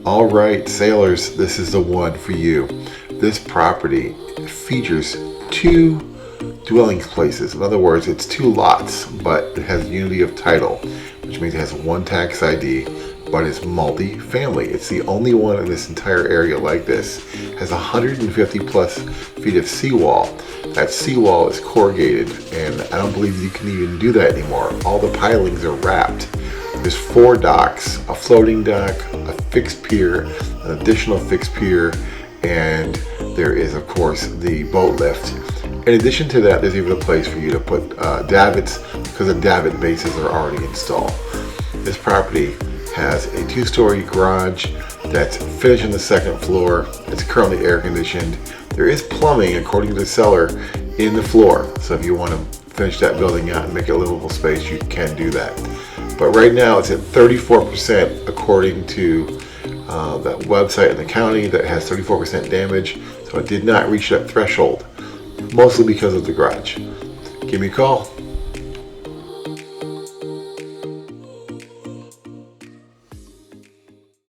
All right, sailors, this is the one for you. This property features two dwelling places. In other words, it's two lots, but it has unity of title, which means it has one tax ID, but it's multi-family. It's the only one in this entire area like this. It has 150 plus feet of seawall. That seawall is corrugated, and I don't believe you can even do that anymore. All the pilings are wrapped. There's 4 docks, a floating dock, a fixed pier, an additional fixed pier, and there is, of course, the boat lift. In addition to that, there's even a place for you to put davits, because the davit bases are already installed. This property has a 2-story garage that's finished on the 2nd floor. It's currently air conditioned. There is plumbing, according to the seller, in the floor. So if you want to finish that building out and make it a livable space, you can do that. But right now it's at 34%, according to that website in the county that has 34% damage. So it did not reach that threshold, mostly because of the garage. Give me a call.